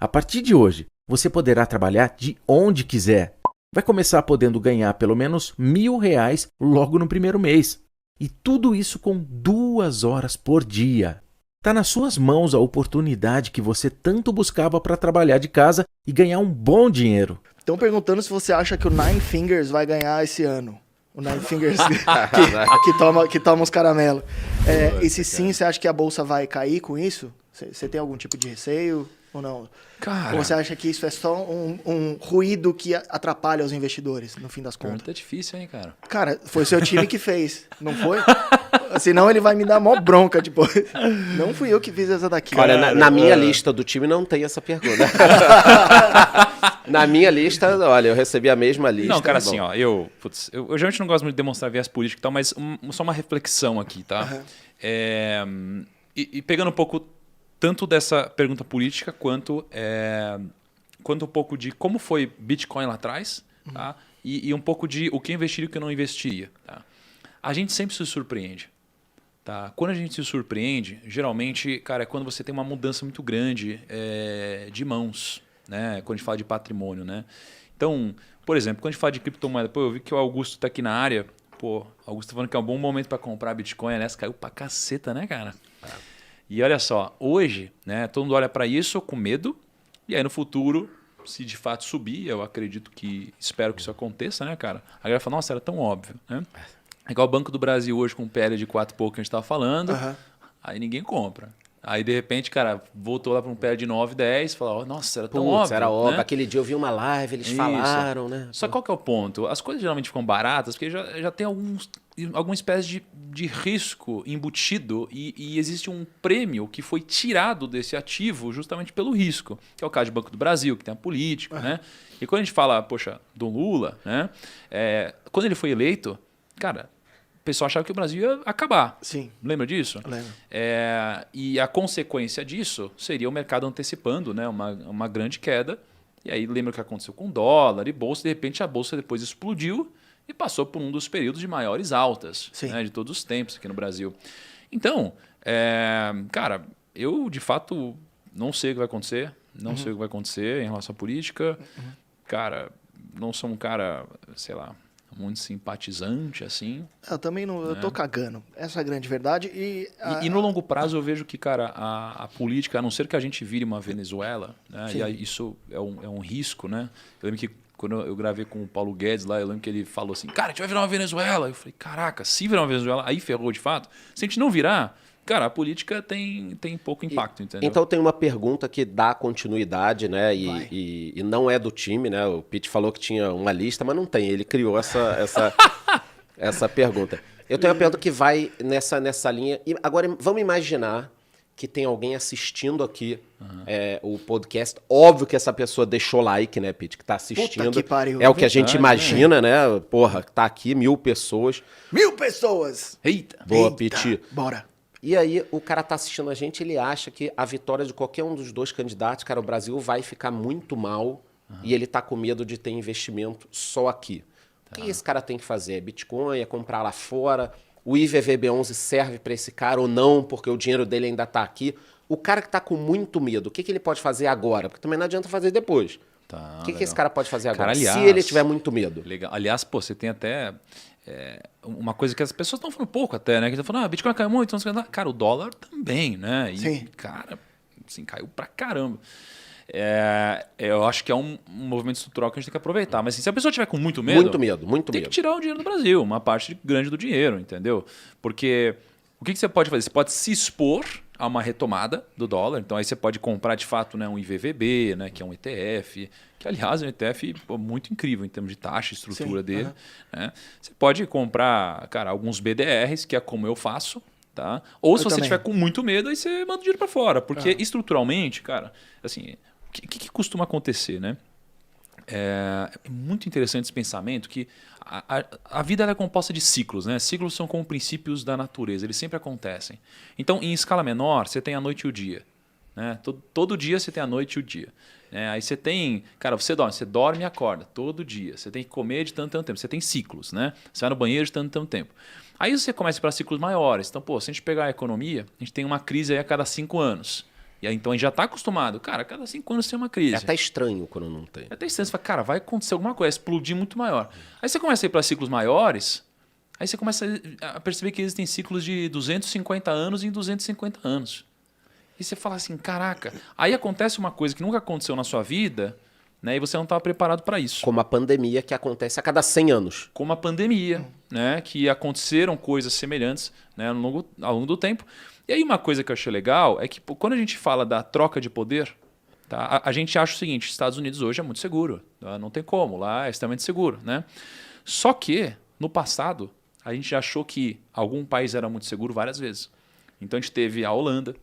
A partir de hoje, você poderá trabalhar de onde quiser. Vai começar podendo ganhar pelo menos R$ 1.000 logo no primeiro mês. E tudo isso com 2 horas por dia. Está nas suas mãos a oportunidade que você tanto buscava para trabalhar de casa e ganhar um bom dinheiro. Estão perguntando se você acha que o Nine Fingers vai ganhar esse ano. O Nine Fingers que toma os caramelos. E se sim, você acha que a bolsa vai cair com isso? Você tem algum tipo de receio ou não? Cara, ou você acha que isso é só um ruído que atrapalha os investidores, no fim das contas? pergunta difícil, hein, cara? Cara, foi o seu time que fez, não foi? Senão ele vai me dar mó bronca depois. Não fui eu que fiz essa daqui. Olha, na minha lista do time não tem essa pergunta. Na minha lista, olha, eu recebi a mesma lista. Não, cara, assim, ó, eu geralmente não gosto muito de demonstrar viés político e tal, mas só uma reflexão aqui, tá? E pegando um pouco tanto dessa pergunta política quanto um pouco de como foi Bitcoin lá atrás, tá? E um pouco de o que investir e o que não investiria. Tá? A gente sempre se surpreende. Tá? Quando a gente se surpreende, geralmente, cara, é quando você tem uma mudança muito grande de mãos, né? Quando a gente fala de patrimônio, né? Então, por exemplo, quando a gente fala de criptomoeda, eu vi que o Augusto está aqui na área. Pô, o Augusto tá falando que é um bom momento para comprar Bitcoin, aliás, caiu pra caceta, né, cara? E olha só, hoje, né, todo mundo olha para isso com medo, e aí no futuro, se de fato subir, eu acredito que, espero que isso aconteça, né, cara? A galera fala, nossa, era tão óbvio, né? É igual o Banco do Brasil hoje com o PL de 4 e pouco que a gente estava falando, aí ninguém compra. Aí, de repente, cara, voltou lá para um PL de 9, 10, falou, nossa, era tão óbvio. Era óbvio. Né? Aquele dia eu vi uma live, eles falaram, né? Só qual que é o ponto? As coisas geralmente ficam baratas porque já tem alguma espécie de risco embutido e existe um prêmio que foi tirado desse ativo justamente pelo risco, que é o caso do Banco do Brasil, que tem a política, né? E quando a gente fala, poxa, do Lula, né? Quando ele foi eleito, cara, o pessoal achava que o Brasil ia acabar. Sim. Lembra disso? Lembro. E a consequência disso seria o mercado antecipando, né? Uma grande queda. E aí lembra o que aconteceu com o dólar e bolsa. De repente a bolsa depois explodiu e passou por um dos períodos de maiores altas, né, de todos os tempos aqui no Brasil. Então, cara, eu de fato não sei o que vai acontecer. Não sei o que vai acontecer em relação à política. Cara, não sou um cara, sei lá, muito simpatizante, assim. Eu também não, eu tô cagando. Essa é a grande verdade. E no longo prazo eu vejo que, cara, a política, a não ser que a gente vire uma Venezuela, né? E aí isso é um risco, né? Eu lembro que quando eu gravei com o Paulo Guedes lá, eu lembro que ele falou assim, cara, a gente vai virar uma Venezuela. Eu falei, caraca, se virar uma Venezuela, aí ferrou de fato. Se a gente não virar, cara, a política tem pouco impacto, entendeu? Então tem uma pergunta que dá continuidade, né? E não é do time, né? O Pete falou que tinha uma lista, mas não tem. Ele criou essa pergunta. Eu tenho uma pergunta que vai nessa linha. E agora vamos imaginar que tem alguém assistindo aqui o podcast. Óbvio que essa pessoa deixou like, né, Pete? Que tá assistindo. Puta que pariu. É o que a gente imagina, né? Porra, tá aqui 1.000 pessoas. 1.000 pessoas! Eita! Boa, Pete. Bora. E aí, o cara tá assistindo a gente, ele acha que a vitória de qualquer um dos dois candidatos, cara, o Brasil vai ficar muito mal e ele tá com medo de ter investimento só aqui. O que esse cara tem que fazer? É Bitcoin? É comprar lá fora? O IVVB11 serve para esse cara ou não, porque o dinheiro dele ainda tá aqui? O cara que tá com muito medo, o que ele pode fazer agora? Porque também não adianta fazer depois. O que esse cara pode fazer agora, aliás, se ele tiver muito medo? Legal. Aliás, pô, você tem até uma coisa que as pessoas estão falando pouco até, né? Que estão falando, Bitcoin caiu muito, não sei o que. Cara, o dólar também, né? E, cara, assim, caiu pra caramba. Eu acho que é um movimento estrutural que a gente tem que aproveitar. Mas assim, se a pessoa tiver com muito medo, tem que tirar o dinheiro do Brasil, uma parte grande do dinheiro, entendeu? Porque o que você pode fazer? Você pode se expor a uma retomada do dólar. Então aí você pode comprar de fato, né, um IVVB, né, que é um ETF, que aliás é um ETF muito incrível em termos de taxa, estrutura dele. Né? Você pode comprar, cara, alguns BDRs, que é como eu faço. Tá? Ou se você tiver com muito medo, aí você manda o dinheiro para fora. Porque estruturalmente, cara, assim, o que costuma acontecer, né? É muito interessante esse pensamento que a vida ela é composta de ciclos, né? Ciclos são como princípios da natureza, eles sempre acontecem. Então, em escala menor, você tem a noite e o dia. Né? Todo dia você tem a noite e o dia. Aí você tem... Cara, você dorme e acorda todo dia. Você tem que comer de tanto tempo. Você tem ciclos, né? Você vai no banheiro de tanto tempo. Aí você começa para ciclos maiores. Então, pô, se a gente pegar a economia, a gente tem uma crise aí a cada 5 anos. E aí, então a gente já está acostumado. Cara, a cada 5 anos tem uma crise. É até estranho quando não tem. É até estranho. Você fala, cara, vai acontecer alguma coisa, explodir muito maior. Aí você começa a ir para ciclos maiores, aí você começa a perceber que existem ciclos de 250 anos em 250 anos. E você fala assim, caraca. Aí acontece uma coisa que nunca aconteceu na sua vida, né? E você não estava preparado para isso. Como a pandemia que acontece a cada 100 anos. Como a pandemia, né? Que aconteceram coisas semelhantes, né? Ao longo do tempo. E aí uma coisa que eu achei legal é que quando a gente fala da troca de poder, tá? A gente acha o seguinte, Estados Unidos hoje é muito seguro, tá? Não tem como, lá é extremamente seguro, né? Só que, no passado, a gente achou que algum país era muito seguro várias vezes. Então a gente teve a Holanda,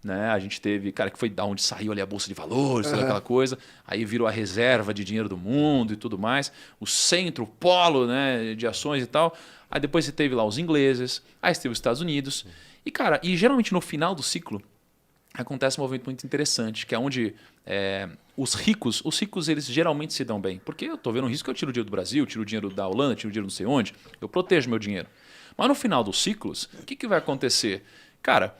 né? A gente teve, cara, que foi da onde saiu ali a Bolsa de Valores, toda aquela coisa, aí virou a reserva de dinheiro do mundo e tudo mais, o centro, o polo, né, de ações e tal. Aí depois você teve lá os ingleses, aí você teve os Estados Unidos. E, cara, geralmente no final do ciclo acontece um movimento muito interessante, que é onde os ricos eles geralmente se dão bem. Porque eu estou vendo um risco, eu tiro o dinheiro do Brasil, tiro o dinheiro da Holanda, tiro o dinheiro não sei onde, eu protejo meu dinheiro. Mas no final dos ciclos, o que vai acontecer? Cara,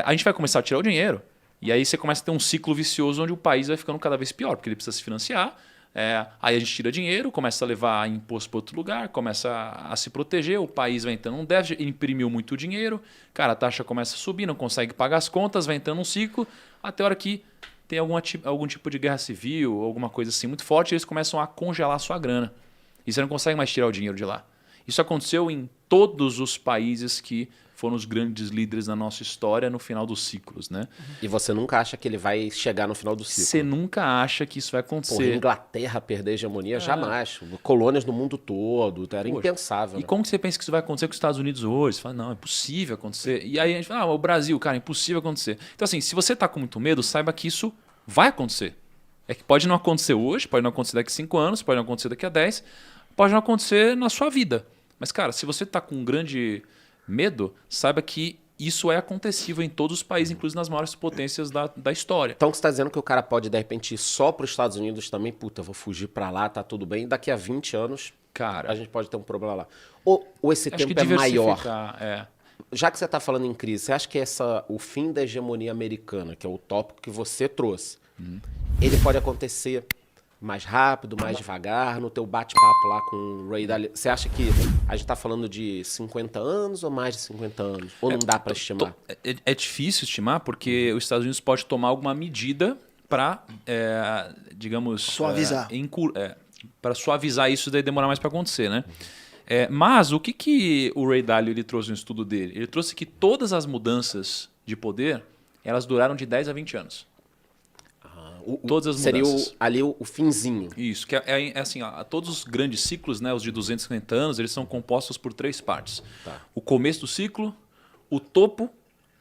a gente vai começar a tirar o dinheiro, e aí você começa a ter um ciclo vicioso onde o país vai ficando cada vez pior, porque ele precisa se financiar. Aí a gente tira dinheiro, começa a levar imposto para outro lugar, começa a se proteger, o país vai entrando num déficit, imprimiu muito dinheiro, cara, a taxa começa a subir, não consegue pagar as contas, vai entrando num ciclo, até a hora que tem algum tipo de guerra civil, alguma coisa assim muito forte, eles começam a congelar a sua grana. E você não consegue mais tirar o dinheiro de lá. Isso aconteceu em todos os países que foram os grandes líderes na nossa história no final dos ciclos, né? E você nunca acha que ele vai chegar no final do ciclo? Você nunca acha que isso vai acontecer. Porra, Inglaterra perder a hegemonia? Jamais. Colônias no mundo todo, era impensável. E como que você pensa que isso vai acontecer com os Estados Unidos hoje? Você fala, não, é impossível acontecer. E aí a gente fala, o Brasil, cara, é impossível acontecer. Então assim, se você tá com muito medo, saiba que isso vai acontecer. É que pode não acontecer hoje, pode não acontecer daqui a 5 anos, pode não acontecer daqui a 10, pode não acontecer na sua vida. Mas, cara, se você tá com um grande medo, saiba que isso é acontecível em todos os países, inclusive nas maiores potências da história. Então você está dizendo que o cara pode, de repente, ir só para os Estados Unidos também? Puta, vou fugir para lá, tá tudo bem. Daqui a 20 anos, cara, a gente pode ter um problema lá. Ou esse tempo é maior? Já que você está falando em crise, você acha que o fim da hegemonia americana, que é o tópico que você trouxe, ele pode acontecer mais rápido, mais devagar, no teu bate-papo lá com o Ray Dalio? Você acha que a gente está falando de 50 anos ou mais de 50 anos? Ou não dá para estimar? É difícil estimar porque os Estados Unidos pode tomar alguma medida para, digamos... Suavizar. Para suavizar isso e daí demorar mais para acontecer, né? Mas o que o Ray Dalio ele trouxe no estudo dele? Ele trouxe que todas as mudanças de poder, elas duraram de 10 a 20 anos. Todas as mudanças. Seria ali o finzinho. Isso, que é assim, todos os grandes ciclos, né, os de 250 anos, eles são compostos por 3 partes. Tá. O começo do ciclo, o topo,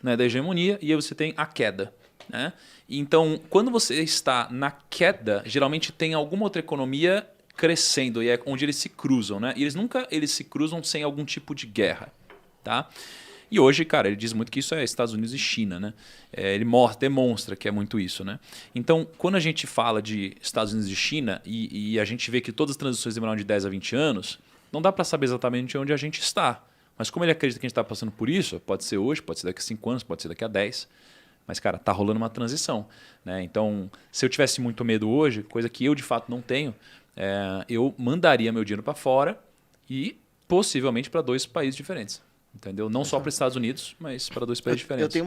né, da hegemonia, e aí você tem a queda. Né? Então, quando você está na queda, geralmente tem alguma outra economia crescendo, e é onde eles se cruzam. Né? E eles se cruzam sem algum tipo de guerra. Tá? E hoje, cara, ele diz muito que isso é Estados Unidos e China, né? Ele demonstra que é muito isso, né? Então, quando a gente fala de Estados Unidos e China e a gente vê que todas as transições demoraram de 10 a 20 anos, não dá para saber exatamente onde a gente está. Mas como ele acredita que a gente está passando por isso, pode ser hoje, pode ser daqui a 5 anos, pode ser daqui a 10. Mas, cara, tá rolando uma transição, né? Então, se eu tivesse muito medo hoje, coisa que eu de fato não tenho, eu mandaria meu dinheiro para fora e possivelmente para 2 países diferentes. Entendeu? Não só para os Estados Unidos, mas para 2 países diferentes. Eu tenho